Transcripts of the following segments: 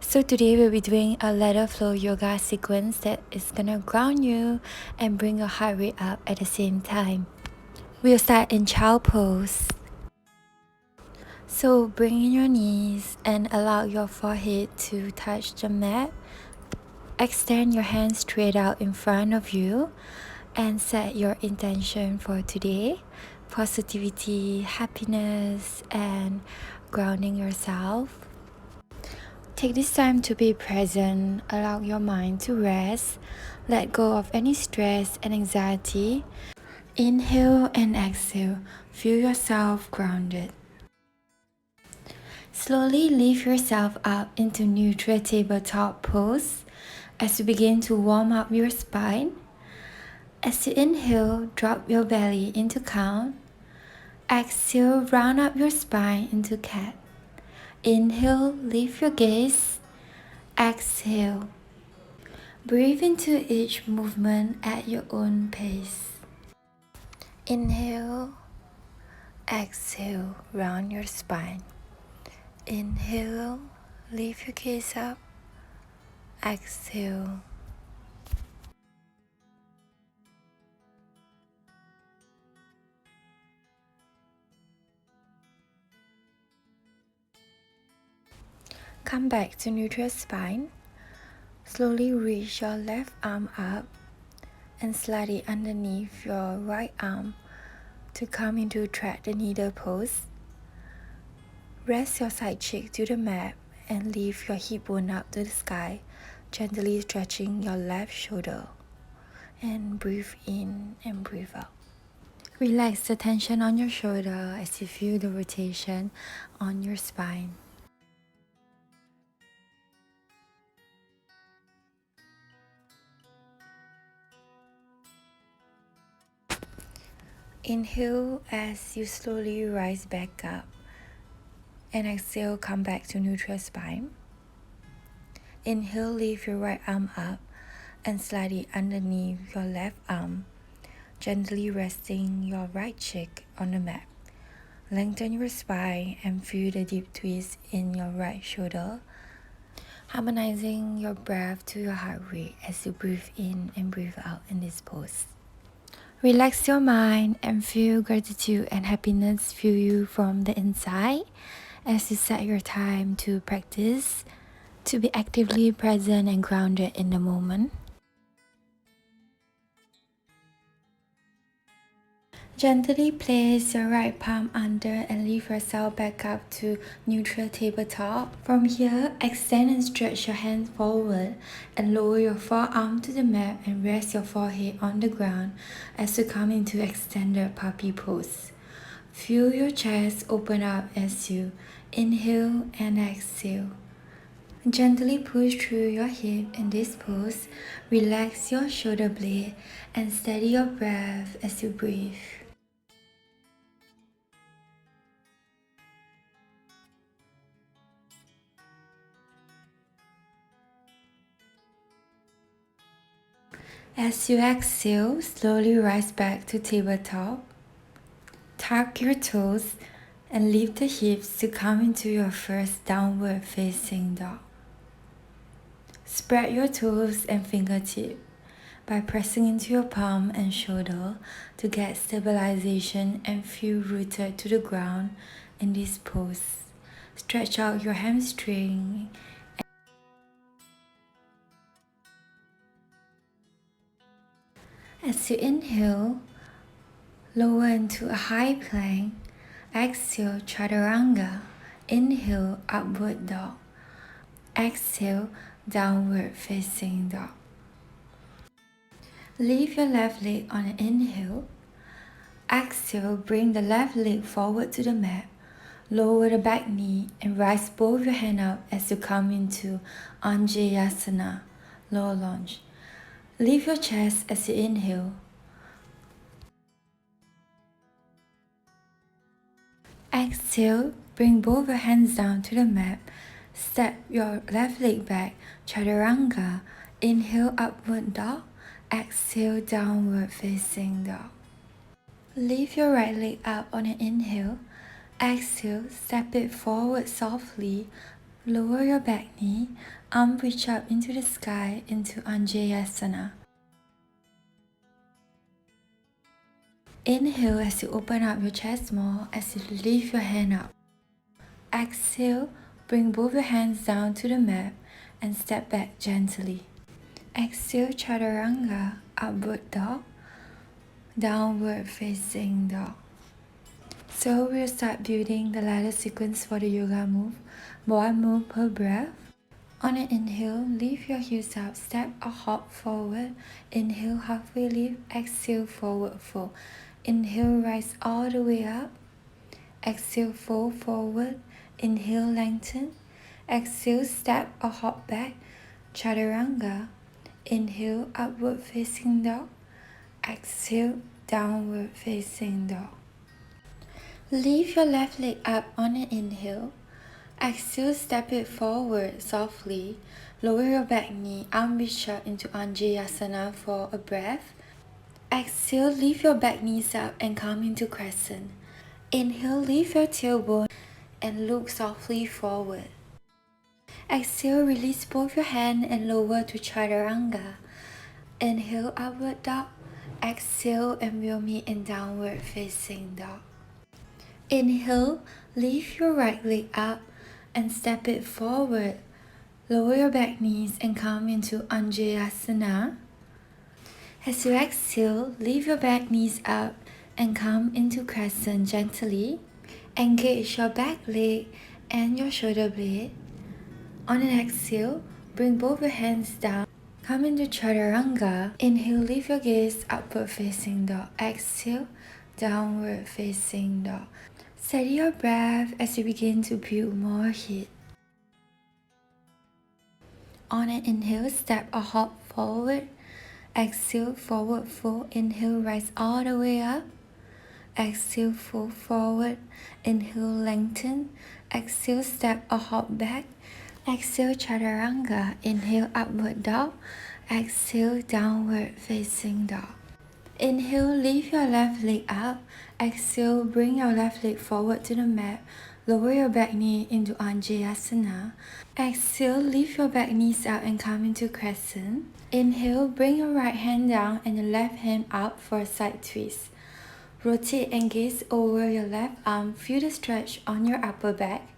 So today we'll be doing a ladder flow yoga sequence that is gonna ground you and bring your heart rate up at the same time. We'll start in child pose. So bring in your knees and allow your forehead to touch the mat. Extend your hands straight out in front of you and set your intention for today. Positivity, happiness, and grounding yourself. Take this time to be present, allow your mind to rest, let go of any stress and anxiety. Inhale and exhale, feel yourself grounded. Slowly lift yourself up into neutral tabletop pose as you begin to warm up your spine. As you inhale, drop your belly into count. Exhale, round up your spine into cat. Inhale, lift your gaze. Exhale. Breathe into each movement at your own pace. Inhale, exhale, round your spine. Inhale, lift your gaze up. Exhale. Come back to neutral spine. Slowly reach your left arm up and slide it underneath your right arm to come into thread the needle pose. Rest your side cheek to the mat and lift your hip bone up to the sky, gently stretching your left shoulder. And breathe in and breathe out. Relax the tension on your shoulder as you feel the rotation on your spine. Inhale as you slowly rise back up, and exhale, come back to neutral spine. Inhale, lift your right arm up and slide it underneath your left arm, gently resting your right cheek on the mat. Lengthen your spine and feel the deep twist in your right shoulder, harmonizing your breath to your heart rate as you breathe in and breathe out in this pose. Relax your mind and feel gratitude and happiness fill you from the inside as you set your time to practice, to be actively present and grounded in the moment. Gently place your right palm under and lift yourself back up to neutral tabletop. From here, extend and stretch your hands forward and lower your forearm to the mat and rest your forehead on the ground as you come into extended puppy pose. Feel your chest open up as you inhale and exhale. Gently push through your hip in this pose. Relax your shoulder blade and steady your breath as you breathe. As you exhale, slowly rise back to tabletop. Tuck your toes and lift the hips to come into your first downward facing dog. Spread your toes and fingertips by pressing into your palm and shoulder to get stabilization and feel rooted to the ground in this pose. Stretch out your hamstring. As you inhale, lower into a high plank. Exhale, chaturanga. Inhale, upward dog. Exhale, downward facing dog. Lift your left leg on an inhale. Exhale, bring the left leg forward to the mat. Lower the back knee and rise both your hands up as you come into Anjayasana, lower lunge. Lift your chest as you inhale. Exhale, bring both your hands down to the mat. Step your left leg back, chaturanga. Inhale, upward dog. Exhale, downward facing dog. Lift your right leg up on an inhale. Exhale, step it forward softly. Lower your back knee, arm reach up into the sky into Anjayasana. Inhale as you open up your chest more as you lift your hand up. Exhale, bring both your hands down to the mat and step back gently. Exhale, Chaturanga, upward dog, downward facing dog. So we'll start building the ladder sequence for the yoga move. One move per breath. On an inhale, lift your heels up, step or hop forward. Inhale, halfway lift, exhale, forward fold. Inhale, rise all the way up. Exhale, fold forward. Inhale, lengthen. Exhale, step or hop back. Chaturanga. Inhale, upward facing dog. Exhale, downward facing dog. Lift your left leg up on an inhale. Exhale, step it forward softly. Lower your back knee, arm reach up into Anjayasana for a breath. Exhale, lift your back knees up and come into Crescent. Inhale, lift your tailbone and look softly forward. Exhale, release both your hands and lower to Chaturanga. Inhale, upward dog. Exhale, and we'll meet in downward facing dog. Inhale, lift your right leg up and step it forward. Lower your back knees and come into Anjayasana. As you exhale, lift your back knees up and come into Crescent gently. Engage your back leg and your shoulder blade. On an exhale, bring both your hands down. Come into Chaturanga. Inhale, lift your gaze upward facing dog. Exhale, downward facing dog. Steady your breath as you begin to build more heat. On an inhale, step or hop forward. Exhale, forward fold. Inhale, rise all the way up. Exhale, fold forward. Inhale, lengthen. Exhale, step or hop back. Exhale, Chaturanga. Inhale, upward dog. Exhale, downward facing dog. Inhale, lift your left leg up. Exhale, bring your left leg forward to the mat. Lower your back knee into Anjayasana. Exhale, lift your back knees up and come into Crescent. Inhale, bring your right hand down and your left hand up for a side twist. Rotate and gaze over your left arm. Feel the stretch on your upper back.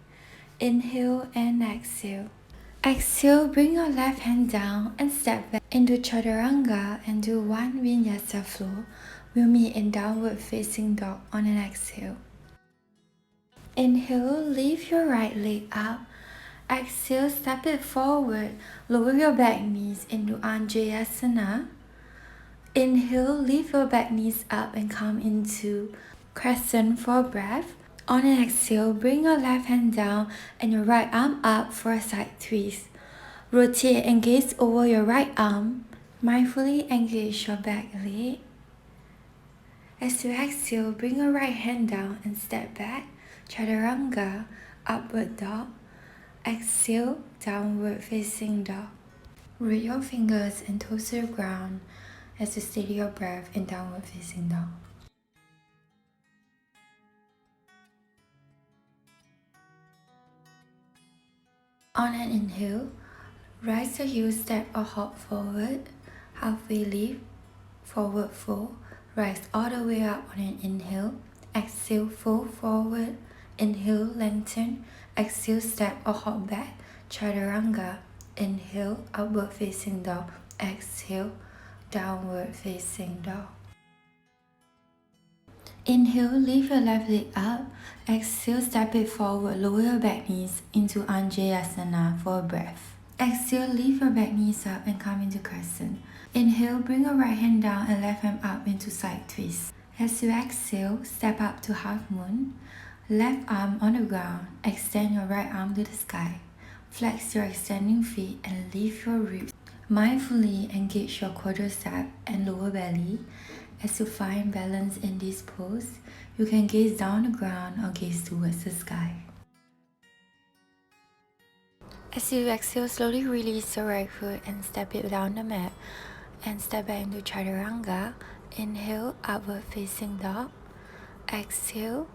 Inhale and exhale. Exhale, bring your left hand down and step back into Chaturanga and do one Vinyasa flow. We'll meet in downward facing dog on an exhale. Inhale, lift your right leg up. Exhale, step it forward. Lower your back knees into Anjayasana. Inhale, lift your back knees up and come into Crescent for a breath. On an exhale, bring your left hand down and your right arm up for a side twist. Rotate and gaze over your right arm. Mindfully engage your back leg. As you exhale, bring your right hand down and step back. Chaturanga, upward dog. Exhale, downward facing dog. Root your fingers and toes to the ground as you steady your breath in downward facing dog. On an inhale, rise your heels, step or hop forward. Halfway lift, forward fold. Rise all the way up on an inhale. Exhale, fold forward. Inhale, lengthen. Exhale, step or hop back. Chaturanga. Inhale, upward facing dog. Exhale, downward facing dog. Inhale, lift your left leg up. Exhale, step it forward. Lower your back knees into Anjayasana for a breath. Exhale, lift your back knees up and come into Crescent. Inhale, bring your right hand down and left hand up into side twist. As you exhale, step up to half moon. Left arm on the ground. Extend your right arm to the sky. Flex your extending feet and lift your ribs. Mindfully engage your quadricep and lower belly. As you find balance in this pose, you can gaze down the ground or gaze towards the sky. As you exhale, slowly release your right foot and step it down the mat and step back into Chaturanga. Inhale, upward facing dog. Exhale,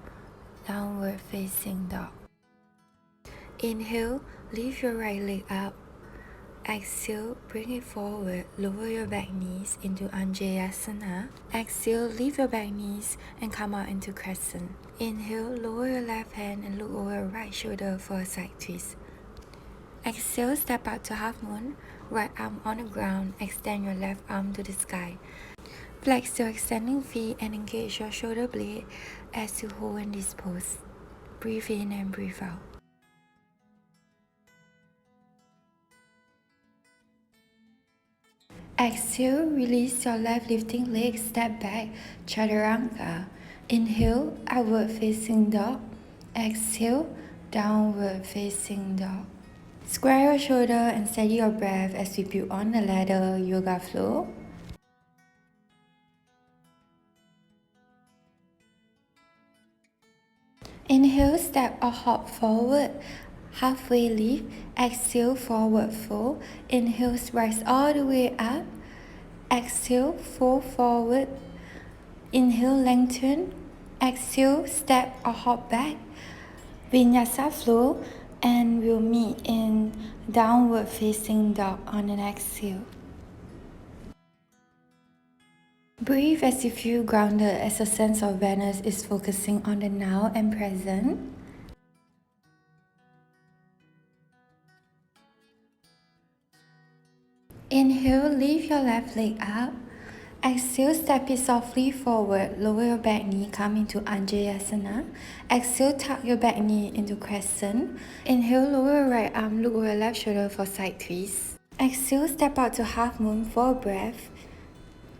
downward facing dog. Inhale, lift your right leg up. Exhale, bring it forward, lower your back knees into Anjayasana. Exhale, lift your back knees and come out into Crescent. Inhale, lower your left hand and look over your right shoulder for a side twist. Exhale, step out to half moon, right arm on the ground, extend your left arm to the sky. Flex your extending feet and engage your shoulder blade as you hold in this pose. Breathe in and breathe out. Exhale, release your left lifting leg, step back, chaturanga. Inhale, outward facing dog. Exhale, downward facing dog. Square your shoulder and steady your breath as we build on the ladder yoga flow. Inhale, step or hop forward. Halfway lift, exhale, forward fold. Inhale, rise all the way up. Exhale, fold forward. Inhale, lengthen. Exhale, step or hop back. Vinyasa flow, and we'll meet in downward facing dog on an exhale. Breathe as you feel grounded as a sense of awareness is focusing on the now and present. Inhale, lift your left leg up. Exhale, step it softly forward, lower your back knee, come into Anjayasana. Exhale, tuck your back knee into Crescent. Inhale, lower your right arm, look over your left shoulder for side twist. Exhale, step out to half moon for a breath.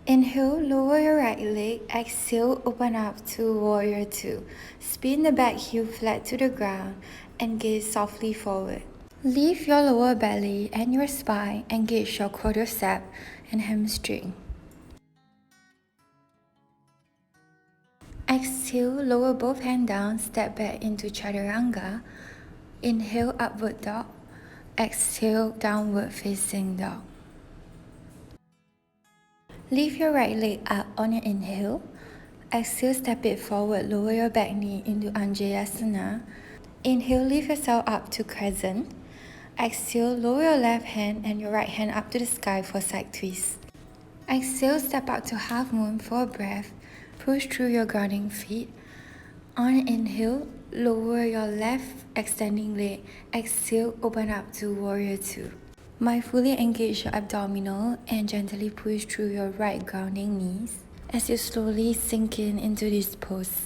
Inhale, lower your right leg. Exhale, open up to warrior two. Spin the back heel flat to the ground and gaze softly forward. Lift your lower belly and your spine, engage your quadricep and hamstring. Exhale, lower both hands down, step back into chaturanga. Inhale, upward dog. Exhale, downward facing dog. Lift your right leg up on your inhale. Exhale, step it forward, lower your back knee into Anjayasana. Inhale, lift yourself up to Crescent. Exhale, lower your left hand and your right hand up to the sky for side twist. Exhale, step out to half moon for a breath. Push through your grounding feet. On inhale, lower your left extending leg. Exhale, open up to warrior two. Mindfully engage your abdominal and gently push through your right grounding knees as you slowly sink into this pose.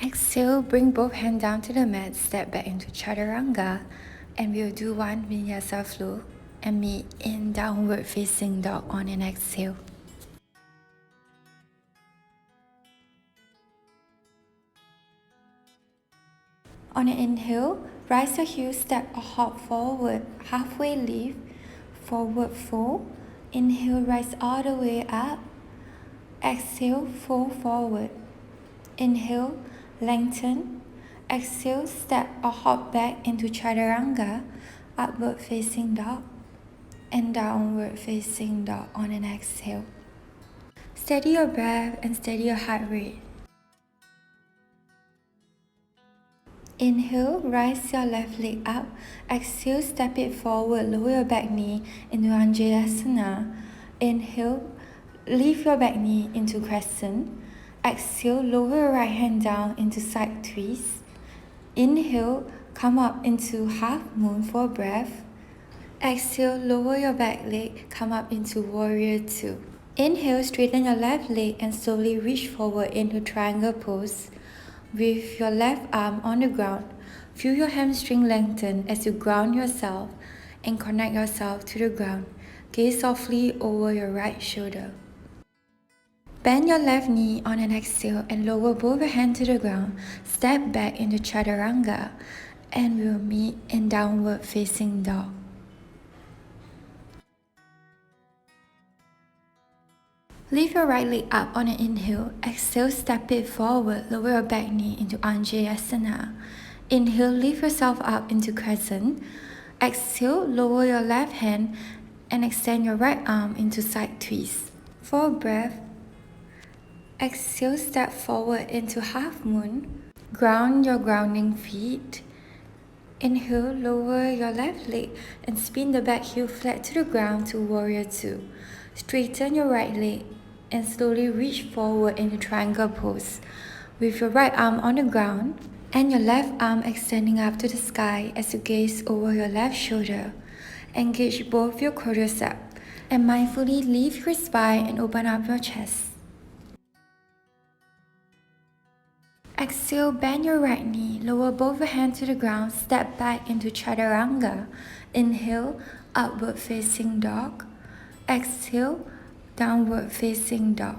Exhale, bring both hands down to the mat, step back into chaturanga, and we'll do one vinyasa flow and meet in downward facing dog on an exhale. On an inhale, rise your heels, step or hop forward, halfway lift, forward fold. Inhale, rise all the way up. Exhale, fold forward. Inhale, lengthen. Exhale, step or hop back into chaturanga, upward facing dog, and downward facing dog on an exhale. Steady your breath and steady your heart rate. Inhale, rise your left leg up. Exhale, step it forward, lower your back knee into Anjayasana. Inhale, lift your back knee into Crescent. Exhale, lower your right hand down into side twist. Inhale, come up into half moon for a breath. Exhale, lower your back leg, come up into warrior two. Inhale, straighten your left leg and slowly reach forward into triangle pose. With your left arm on the ground, feel your hamstring lengthen as you ground yourself and connect yourself to the ground. Gaze softly over your right shoulder. Bend your left knee on an exhale and lower both your hands to the ground. Step back into chaturanga and we'll meet in downward facing dog. Lift your right leg up on an inhale. Exhale, step it forward. Lower your back knee into Anjayasana. Inhale, lift yourself up into Crescent. Exhale, lower your left hand and extend your right arm into side twist. For a breath, exhale, step forward into half moon. Ground your grounding feet Inhale, lower your left leg and spin the back heel flat to the ground to warrior two. Straighten your right leg and slowly reach forward into triangle pose with your right arm on the ground and your left arm extending up to the sky as you gaze over your left shoulder. Engage both your quadriceps and mindfully lift your spine and open up your chest. Exhale, bend your right knee, lower both your hands to the ground, step back into chaturanga. Inhale, upward facing dog. Exhale, downward facing dog.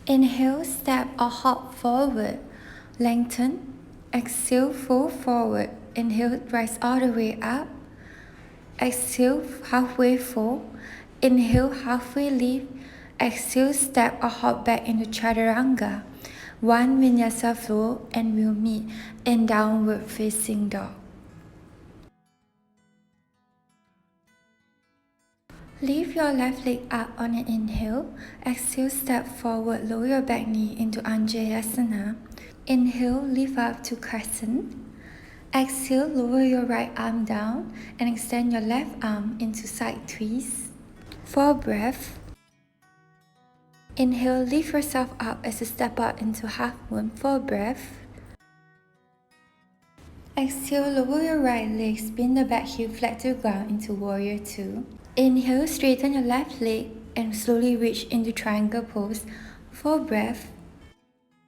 Inhale, step or hop forward. Lengthen. Exhale, fold forward. Inhale, rise all the way up. Exhale, halfway fold. Inhale, halfway lift. Exhale, step or hop back into chaturanga. One Vinyasa flow and we'll meet in downward facing dog. Lift your left leg up on an inhale. Exhale, step forward, lower your back knee into Anjayasana. Inhale, lift up to Crescent. Exhale, lower your right arm down and extend your left arm into side twist. For breath. Inhale, lift yourself up as you step up into half moon for breath. Exhale, lower your right leg, spin the back heel flat to the ground into warrior two. Inhale, straighten your left leg and slowly reach into triangle pose for breath.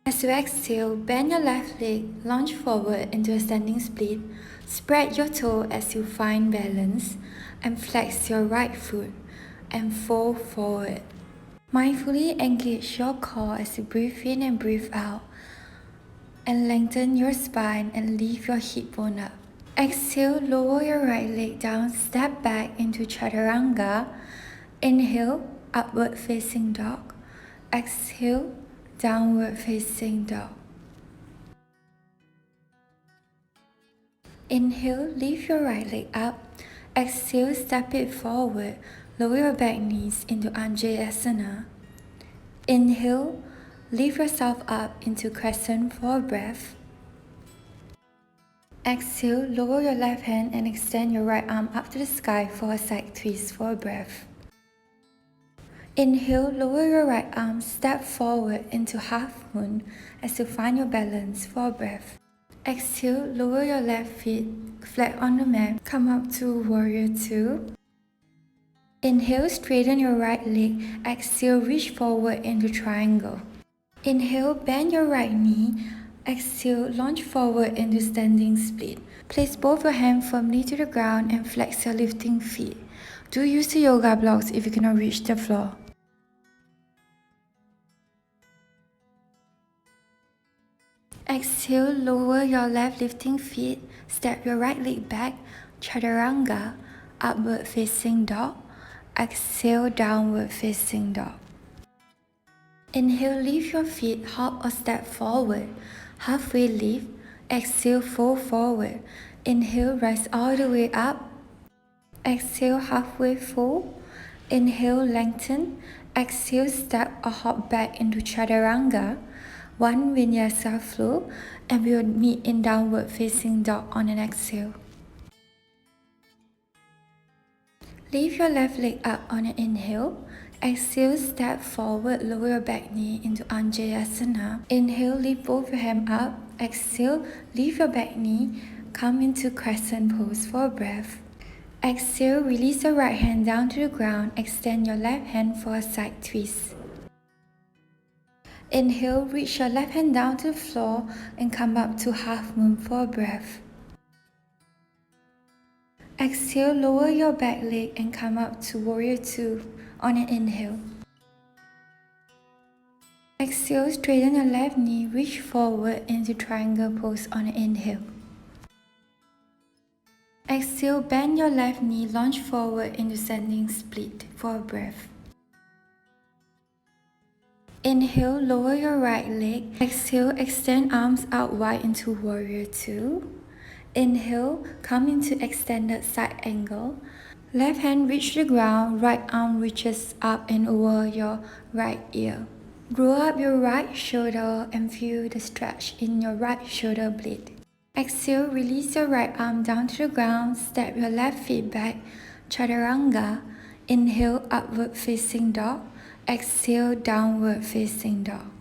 As you exhale, bend your left leg, lunge forward into a standing split. Spread your toe as you find balance and flex your right foot and fold forward. Mindfully engage your core as you breathe in and breathe out and lengthen your spine and lift your hip bone up. Exhale, lower your right leg down, step back into chaturanga. Inhale, upward facing dog. Exhale, downward facing dog. Inhale, lift your right leg up. Exhale, step it forward. Lower your back knees into Anjayasana. Inhale, lift yourself up into Crescent for breath. Exhale, lower your left hand and extend your right arm up to the sky for a side twist for breath. Inhale, lower your right arm, step forward into half moon as you find your balance for breath. Exhale, lower your left feet flat on the mat, come up to warrior two. Inhale, straighten your right leg. Exhale, reach forward into triangle. Inhale, bend your right knee. Exhale, lunge forward into standing split. Place both your hands firmly to the ground and flex your lifting feet. Do use the yoga blocks if you cannot reach the floor. Exhale, lower your left lifting feet. Step your right leg back. Chaturanga, upward facing dog. Exhale, downward facing dog. Inhale, lift your feet, hop or step forward. Halfway lift. Exhale, fold forward. Inhale, rise all the way up. Exhale, halfway fold. Inhale, lengthen. Exhale, step or hop back into chaturanga. One Vinyasa flow and we will meet in downward facing dog on an exhale. Lift your left leg up on an inhale. Exhale, step forward, lower your back knee into Anjayasana. Inhale, lift both your hands up. Exhale, lift your back knee, come into Crescent pose for breath. Exhale, release your right hand down to the ground. Extend your left hand for a side twist. Inhale, reach your left hand down to the floor and come up to half moon for breath. Exhale, lower your back leg and come up to warrior two on an inhale. Exhale, straighten your left knee, reach forward into triangle pose on an inhale. Exhale, bend your left knee, lunge forward into standing split for a breath. Inhale, lower your right leg. Exhale, extend arms out wide into warrior two. Inhale, come into extended side angle. Left hand reach the ground, right arm reaches up and over your right ear. Roll up your right shoulder and feel the stretch in your right shoulder blade. Exhale, release your right arm down to the ground, step your left feet back, chaturanga. Inhale, upward facing dog. Exhale, downward facing dog.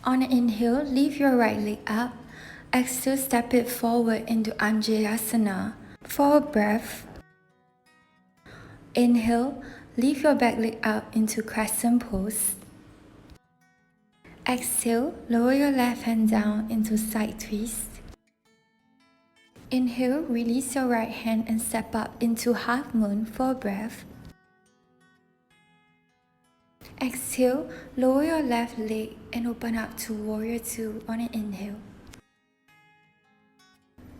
On an inhale, lift your right leg up. Exhale, step it forward into Anjayasana. For a breath, inhale, lift your back leg up into Crescent pose. Exhale, lower your left hand down into side twist. Inhale, release your right hand and step up into half moon for a breath. Exhale, lower your left leg and open up to Warrior 2 on an inhale.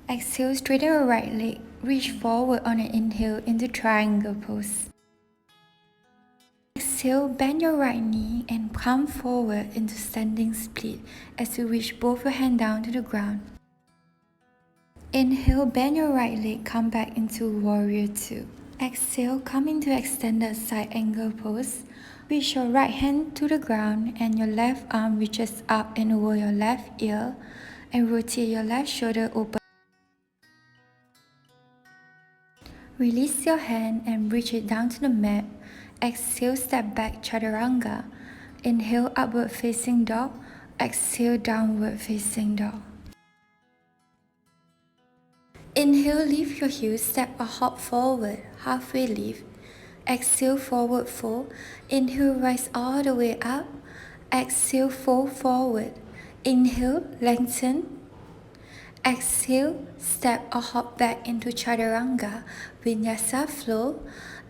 Exhale, straighten your right leg, reach forward on an inhale into triangle pose. Exhale, bend your right knee and come forward into standing split as you reach both your hands down to the ground. Inhale, bend your right leg, come back into Warrior 2. Exhale, come into extended side angle pose. Reach your right hand to the ground and your left arm reaches up and over your left ear and rotate your left shoulder open. Release your hand and reach it down to the mat. Exhale, step back, chaturanga. Inhale, upward facing dog. Exhale, downward facing dog. Inhale, lift your heels, step or hop forward, halfway lift. Exhale, forward fold. Inhale, rise all the way up. Exhale, fold forward. Inhale, lengthen. Exhale, step or hop back into chaturanga, vinyasa flow,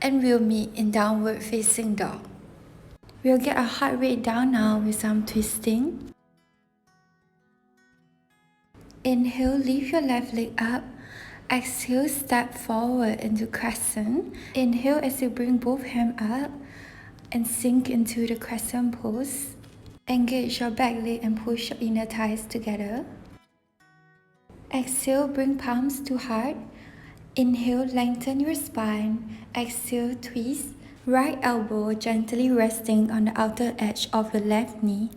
and we'll meet in downward facing dog. We'll get our heart rate down now with some twisting. Inhale, lift your left leg up. Exhale, step forward into crescent. Inhale as you bring both hands up and sink into the crescent pose. Engage your back leg and push your inner thighs together. Exhale, bring palms to heart. Inhale, lengthen your spine. Exhale, twist. Right elbow gently resting on the outer edge of your left knee.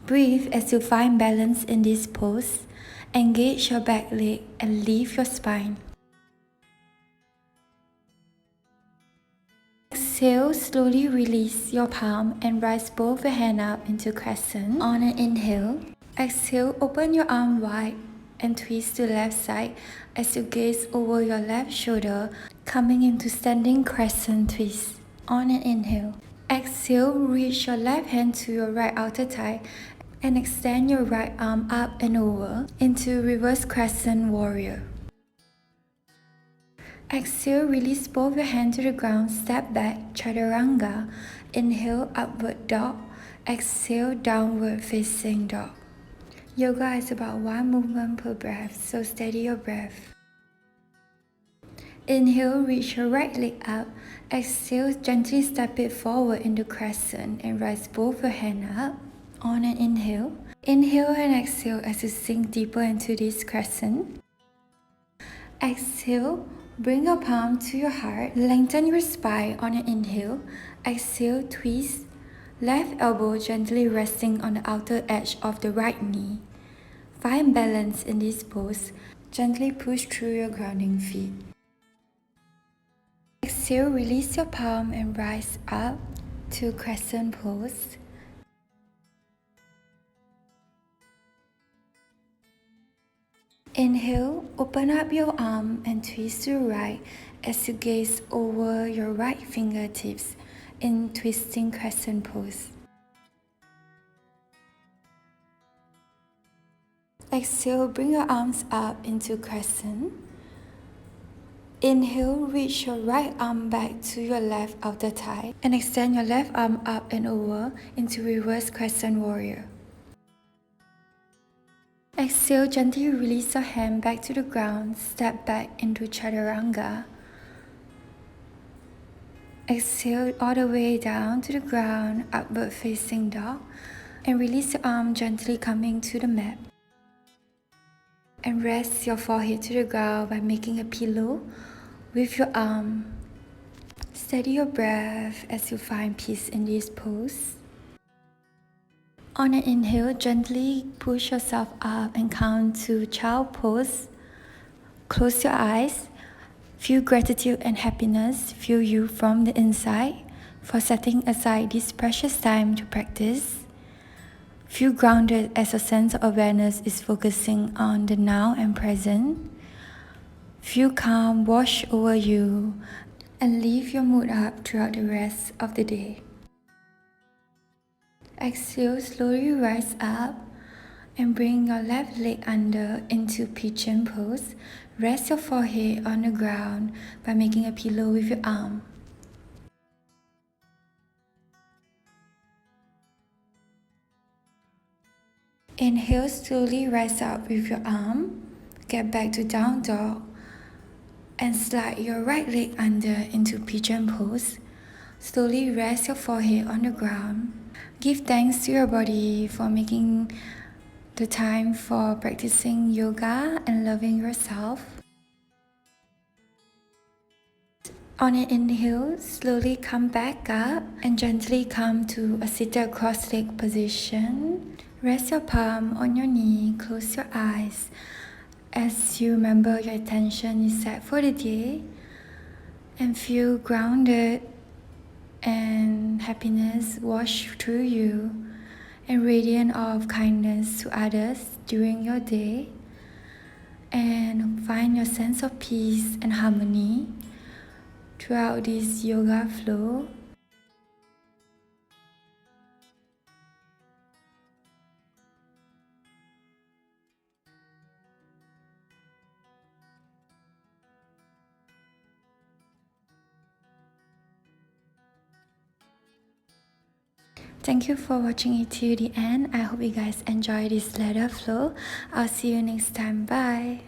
Breathe as you find balance in this pose. Engage your back leg and lift your spine. Exhale, slowly release your palm and rise both your hands up into crescent. On an inhale, exhale, open your arm wide and twist to left side as you gaze over your left shoulder, coming into standing crescent twist. On an inhale, exhale, reach your left hand to your right outer thigh and extend your right arm up and over into reverse crescent warrior. Exhale, release both your hands to the ground, step back, chaturanga. Inhale, upward dog. Exhale, downward facing dog. Yoga is about one movement per breath, so steady your breath. Inhale, reach your right leg up. Exhale, gently step it forward into crescent and rise both your hands up. On an inhale, inhale and exhale as you sink deeper into this crescent. Exhale, bring your palm to your heart, lengthen your spine on an inhale. Exhale, twist. Left elbow gently resting on the outer edge of the right knee. Find balance in this pose. Gently push through your grounding feet. Exhale, release your palm and rise up to crescent pose. Inhale, open up your arm and twist to the right as you gaze over your right fingertips in twisting crescent pose. Exhale, bring your arms up into crescent. Inhale, reach your right arm back to your left outer thigh and extend your left arm up and over into reverse crescent warrior. Exhale, gently release your hand back to the ground, step back into chaturanga. Exhale all the way down to the ground, upward facing dog, and release your arm gently coming to the mat. And rest your forehead to the ground by making a pillow with your arm Steady your breath as you find peace in this pose. On an inhale, gently push yourself up and count to child pose. Close your eyes. Feel gratitude and happiness fill you from the inside for setting aside this precious time to practice. Feel grounded as a sense of awareness is focusing on the now and present. Feel calm wash over you and lift your mood up throughout the rest of the day. Exhale, slowly rise up and bring your left leg under into pigeon pose. Rest your forehead on the ground by making a pillow with your arm. Inhale, slowly rise up with your arm. Get back to down dog and slide your right leg under into pigeon pose. Slowly rest your forehead on the ground. Give thanks to your body for making the time for practicing yoga and loving yourself. On an inhale, slowly come back up and gently come to a seated cross-leg position. Rest your palm on your knee, close your eyes as you remember your attention is set for the day and feel grounded and happiness wash through you and radiant of kindness to others during your day, and find your sense of peace and harmony throughout this yoga flow. Thank you for watching it till the end. I hope you guys enjoy this ladder flow. I'll see you next time. Bye.